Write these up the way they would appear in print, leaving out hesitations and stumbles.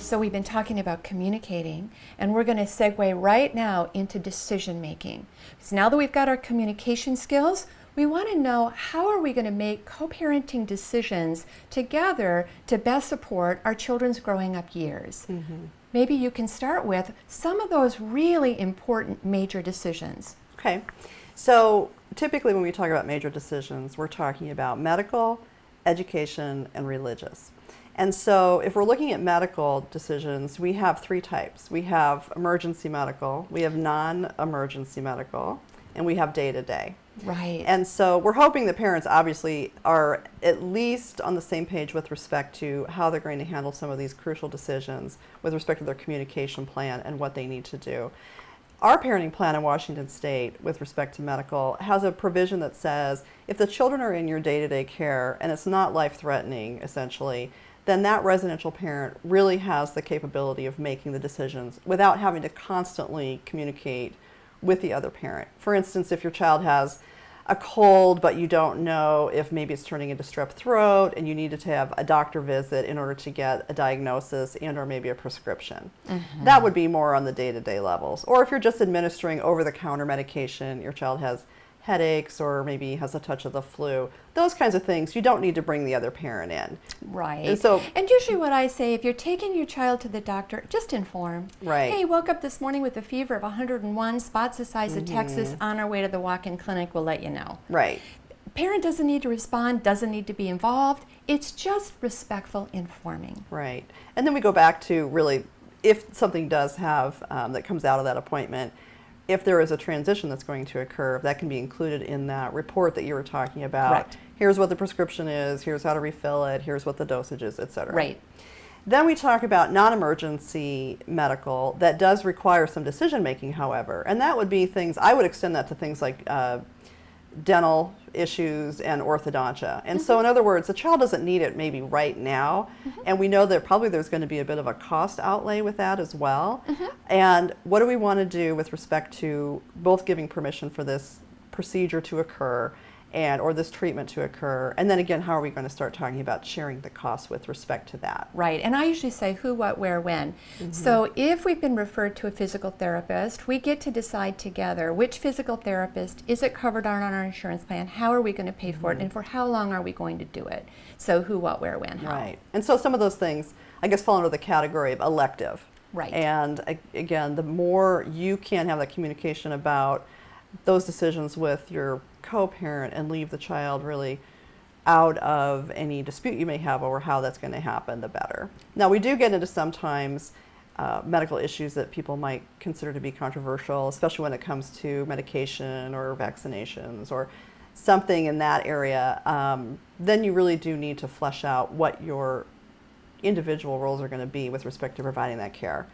So we've been talking about communicating, and we're going to segue right now into decision making. Because now that we've got our communication skills, we want to know how are we going to make co-parenting decisions together to best support our children's growing up years. Maybe you can start with some of those really important major decisions. Okay, so typically when we talk about major decisions, we're talking about medical, education, and religious. And so if we're looking at medical decisions, we have three types. We have emergency medical, we have non-emergency medical, and we have day-to-day. Right. And so we're hoping that parents obviously are at least on the same page with respect to how they're going to handle some of these crucial decisions with respect to their communication plan and what they need to do. Our parenting plan in Washington State with respect to medical has a provision that says if the children are in your day-to-day care and it's not life-threatening, essentially, then that residential parent really has the capability of making the decisions without having to constantly communicate with the other parent. For instance, if your child has a cold but you don't know if maybe it's turning into strep throat and you needed to have a doctor visit in order to get a diagnosis and or maybe a prescription. That would be more on the day-to-day levels. Or if you're just administering over-the-counter medication, your child has headaches or maybe has a touch of the flu, those kinds of things, you don't need to bring the other parent in. Right. And usually what I say, if you're taking your child to the doctor, just inform. Right. Hey, woke up this morning with a fever of 101, spots the size of Texas, on our way to the walk-in clinic, we'll let you know. Right. Parent doesn't need to respond, doesn't need to be involved. It's just respectful informing. Right. And then we go back to really, if something does have, that comes out of that appointment, if there is a transition that's going to occur, that can be included in that report that you were talking about. Correct. Here's what the prescription is, here's how to refill it, here's what the dosage is, et cetera. Right. Then we talk about non-emergency medical that does require some decision making, however, and that would be things, I would extend that to things like dental issues and orthodontia. And so in other words, the child doesn't need it maybe right now, and we know that probably there's going to be a bit of a cost outlay with that as well. And what do we want to do with respect to both giving permission for this procedure to occur and or this treatment to occur, and then again, how are we going to start talking about sharing the costs with respect to that? Right, and I usually say who, what, where, when. So if we've been referred to a physical therapist, we get to decide together which physical therapist, is it covered on our insurance plan, how are we going to pay for it, and for how long are we going to do it? So who, what, where, when, how. Right, and so some of those things, I guess, fall under the category of elective. Right. And again, the more you can have that communication about those decisions with your co-parent and leave the child really out of any dispute you may have over how that's going to happen, the better. Now, we do get into sometimes medical issues that people might consider to be controversial, especially when it comes to medication or vaccinations or something in that area. Then you really do need to flesh out what your individual roles are going to be with respect to providing that care.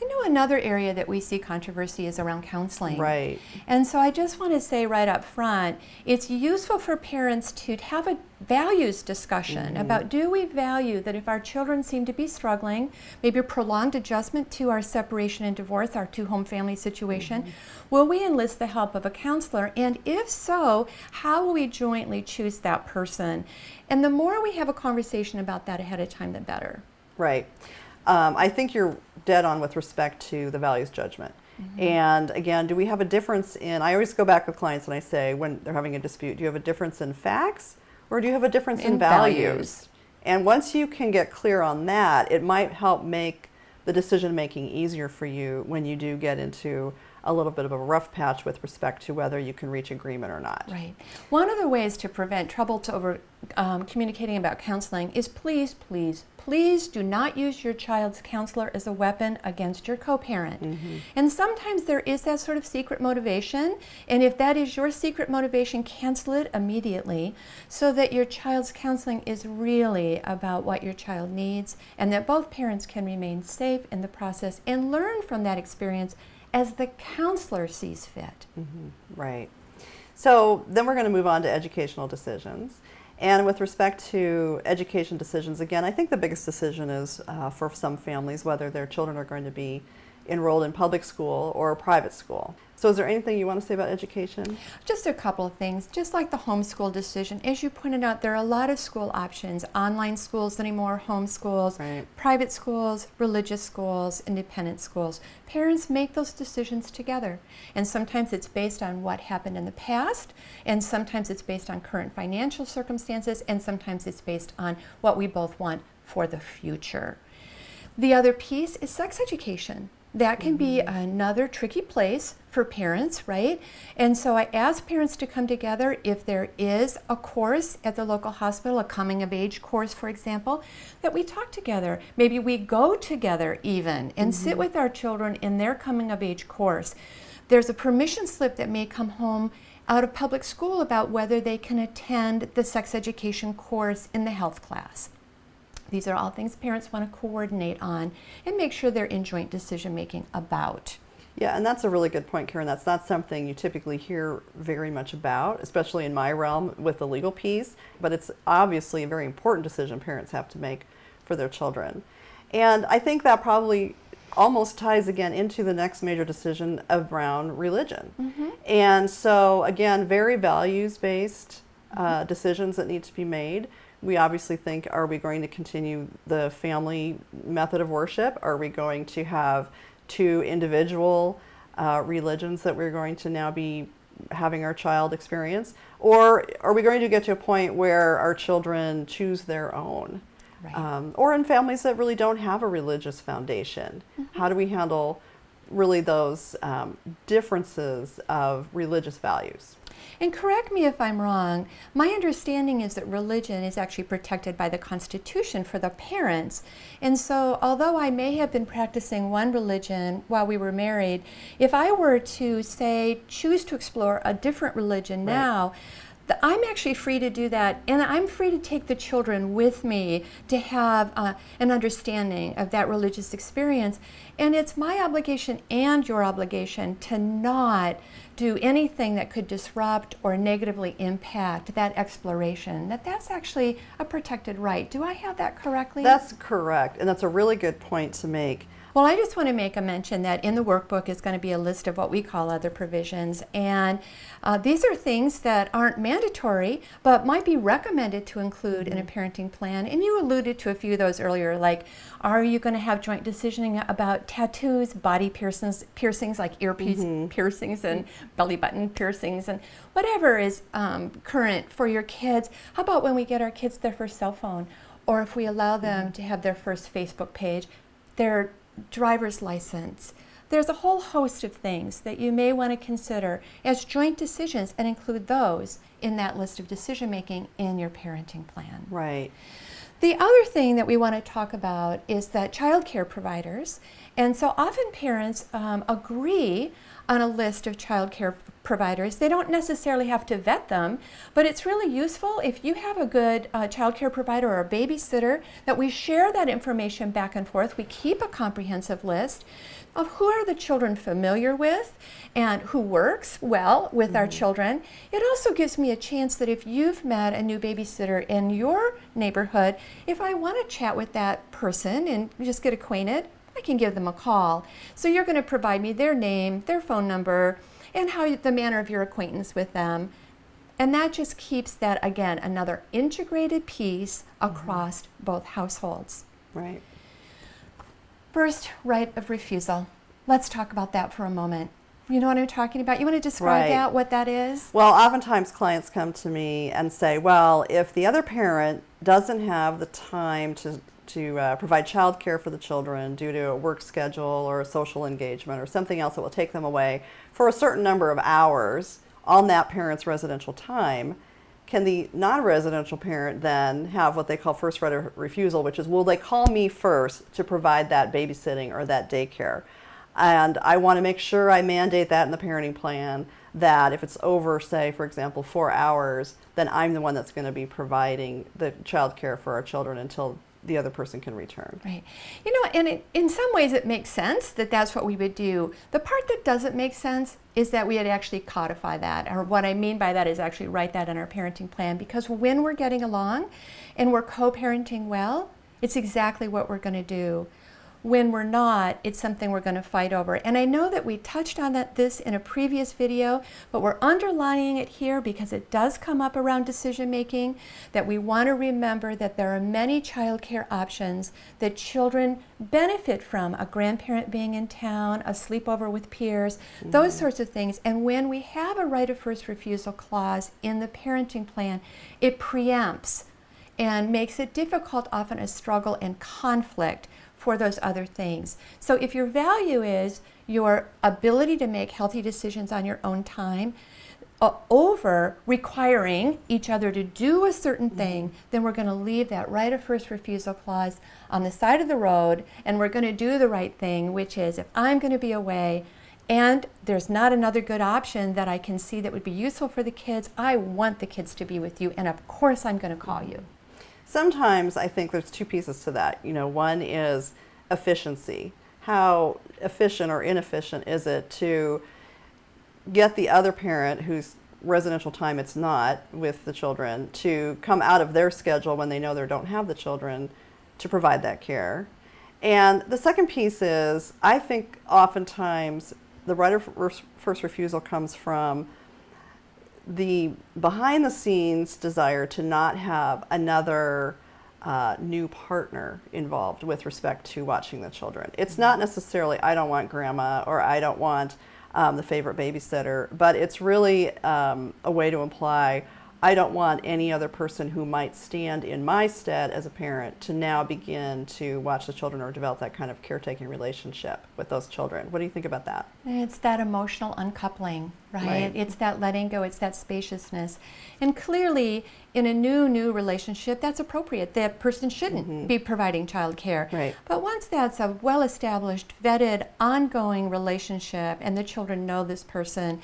You know, another area that we see controversy is around counseling. Right. And so I just want to say right up front, it's useful for parents to have a values discussion about, do we value that if our children seem to be struggling, maybe a prolonged adjustment to our separation and divorce, our two-home family situation, will we enlist the help of a counselor? And if so, how will we jointly choose that person? And the more we have a conversation about that ahead of time, the better. Right. I think you're dead on with respect to the values judgment. And again, do we have a difference in, I always go back with clients and I say, when they're having a dispute, do you have a difference in facts or do you have a difference in values? And once you can get clear on that, it might help make the decision making easier for you when you do get into a little bit of a rough patch with respect to whether you can reach agreement or not. Right. One of the ways to prevent trouble over communicating about counseling is please, please, please do not use your child's counselor as a weapon against your co-parent. And sometimes there is that sort of secret motivation, and if that is your secret motivation, cancel it immediately so that your child's counseling is really about what your child needs and that both parents can remain safe in the process and learn from that experience as the counselor sees fit. Right. So then we're going to move on to educational decisions. And with respect to education decisions, again, I think the biggest decision is for some families whether their children are going to be enrolled in public school or private school. So is there anything you want to say about education? Just a couple of things. Just like the homeschool decision, as you pointed out, there are a lot of school options. Online schools anymore, homeschools, Right. private schools, religious schools, independent schools. Parents make those decisions together. And sometimes it's based on what happened in the past, and sometimes it's based on current financial circumstances, and sometimes it's based on what we both want for the future. The other piece is sex education. That can be another tricky place for parents, right? And so I ask parents to come together if there is a course at the local hospital, a coming of age course, for example, that we talk together. Maybe we go together even and sit with our children in their coming of age course. There's a permission slip that may come home out of public school about whether they can attend the sex education course in the health class. These are all things parents want to coordinate on and make sure they're in joint decision making about. Yeah, and that's a really good point, Karen. That's not something you typically hear very much about, especially in my realm with the legal piece, but it's obviously a very important decision parents have to make for their children. And I think that probably almost ties again into the next major decision around religion. And so again, very values-based decisions that need to be made. We obviously think, are we going to continue the family method of worship? Are we going to have two individual religions that we're going to now be having our child experience? Or are we going to get to a point where our children choose their own? Right. Or in families that really don't have a religious foundation? How do we handle really those differences of religious values? And correct me if I'm wrong, my understanding is that religion is actually protected by the Constitution for the parents. And so although I may have been practicing one religion while we were married, if I were to say choose to explore a different religion now, I'm actually free to do that, and I'm free to take the children with me to have an understanding of that religious experience. And it's my obligation and your obligation to not do anything that could disrupt or negatively impact that exploration. That's actually a protected right. Do I have that correctly? That's correct, and that's a really good point to make. Well, I just want to make a mention that in the workbook is going to be a list of what we call other provisions. And these are things that aren't mandatory, but might be recommended to include in a parenting plan. And you alluded to a few of those earlier, like, are you going to have joint decisioning about tattoos, body piercings like earpiece piercings and belly button piercings, and whatever is current for your kids? How about when we get our kids their first cell phone, or if we allow them to have their first Facebook page, their driver's license? There's a whole host of things that you may want to consider as joint decisions and include those in that list of decision making in your parenting plan. Right. The other thing that we want to talk about is that child care providers, and so often parents agree on a list of child care providers. They don't necessarily have to vet them, but it's really useful if you have a good child care provider or a babysitter that we share that information back and forth. We keep a comprehensive list of who are the children familiar with and who works well with our children. It also gives me a chance that if you've met a new babysitter in your neighborhood, if I want to chat with that person and just get acquainted, I can give them a call. So you're going to provide me their name, their phone number, and the manner of your acquaintance with them. And that just keeps that, again, another integrated piece across both households. Right. First, right of refusal. Let's talk about that for a moment. You know what I'm talking about? You want to describe that, what that is? Well, oftentimes clients come to me and say, well, if the other parent doesn't have the time to provide child care for the children due to a work schedule or a social engagement or something else that will take them away for a certain number of hours on that parent's residential time, can the non-residential parent then have what they call first right of refusal, which is, will they call me first to provide that babysitting or that daycare? And I want to make sure I mandate that in the parenting plan, that if it's over, say, for example, 4 hours, then I'm the one that's going to be providing the child care for our children until the other person can return. Right. You know, and in some ways it makes sense that that's what we would do. The part that doesn't make sense is that we would actually codify that. Or what I mean by that is actually write that in our parenting plan, because when we're getting along and we're co-parenting well, it's exactly what we're going to do. when we're not, it's something we're going to fight over. And I know that we touched on this in a previous video, but we're underlining it here because it does come up around decision making, that we want to remember that there are many child care options that children benefit from. A grandparent being in town, a sleepover with peers, those sorts of things. And when we have a right of first refusal clause in the parenting plan, it preempts and makes it difficult, often a struggle and conflict for those other things. So if your value is your ability to make healthy decisions on your own time over requiring each other to do a certain thing, then we're going to leave that right of first refusal clause on the side of the road, and we're going to do the right thing, which is if I'm going to be away and there's not another good option that I can see that would be useful for the kids, I want the kids to be with you, and of course I'm going to call you. Sometimes I think there's two pieces to that. One is efficiency. How efficient or inefficient is it to get the other parent whose residential time it's not with the children to come out of their schedule when they know they don't have the children to provide that care? And the second piece is, I think oftentimes the right of first refusal comes from the behind the scenes desire to not have another new partner involved with respect to watching the children. It's not necessarily, I don't want grandma or I don't want the favorite babysitter, but it's really a way to imply, I don't want any other person who might stand in my stead as a parent to now begin to watch the children or develop that kind of caretaking relationship with those children. What do you think about that? It's that emotional uncoupling, right? It's that letting go, it's that spaciousness. And clearly, in a new relationship, that's appropriate. That person shouldn't be providing child care. Right. But once that's a well-established, vetted, ongoing relationship, and the children know this person,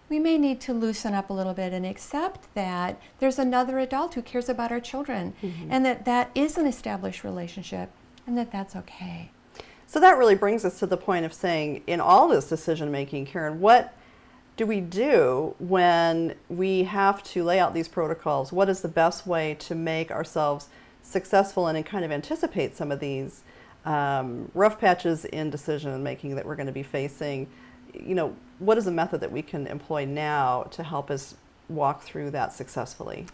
we may need to loosen up a little bit and accept that there's another adult who cares about our children, and that is an established relationship, and that's okay. So that really brings us to the point of saying, in all this decision making, Karen, what do we do when we have to lay out these protocols? What is the best way to make ourselves successful and kind of anticipate some of these rough patches in decision making that we're going to be facing? What is a method that we can employ now to help us walk through that successfully?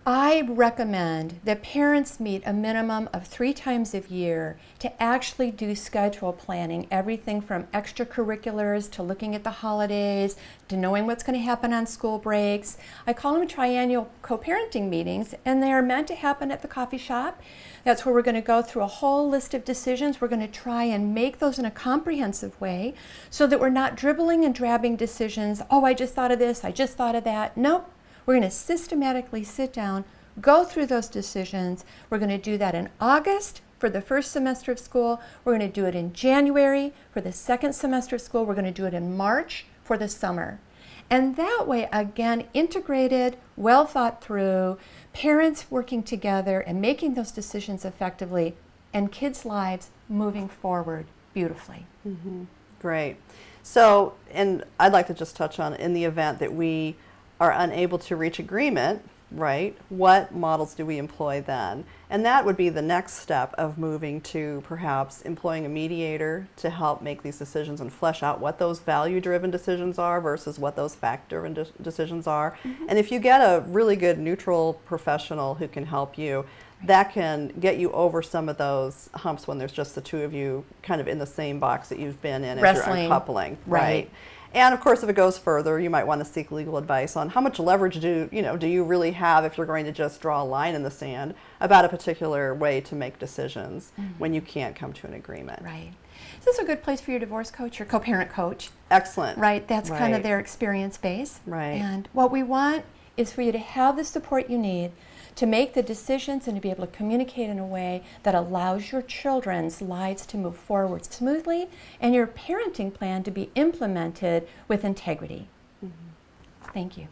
I recommend that parents meet a minimum of 3 times a year to actually do schedule planning, everything from extracurriculars to looking at the holidays to knowing what's going to happen on school breaks. I call them triennial co-parenting meetings, and they are meant to happen at the coffee shop. That's where we're going to go through a whole list of decisions. We're going to try and make those in a comprehensive way so that we're not dribbling and drabbing decisions. Oh, I just thought of this, I just thought of that. Nope. We're going to systematically sit down, go through those decisions. We're going to do that in August for the first semester of school. We're going to do it in January for the second semester of school. We're going to do it in March for the summer. And that way, again, integrated, well thought through, parents working together and making those decisions effectively, and kids' lives moving forward beautifully. Great. So, and I'd like to just touch on, in the event that we are unable to reach agreement, right, what models do we employ then? And that would be the next step of moving to perhaps employing a mediator to help make these decisions and flesh out what those value-driven decisions are versus what those fact-driven decisions are. And if you get a really good neutral professional who can help you, that can get you over some of those humps when there's just the two of you kind of in the same box that you've been in as you're uncoupling, right? And of course, if it goes further, you might want to seek legal advice on how much leverage do you really have if you're going to just draw a line in the sand about a particular way to make decisions when you can't come to an agreement. Right. Is this a good place for your divorce coach, your co-parent coach? Excellent. Right. That's kind of their experience base. Right. And what we want is for you to have the support you need to make the decisions and to be able to communicate in a way that allows your children's lives to move forward smoothly and your parenting plan to be implemented with integrity. Thank you.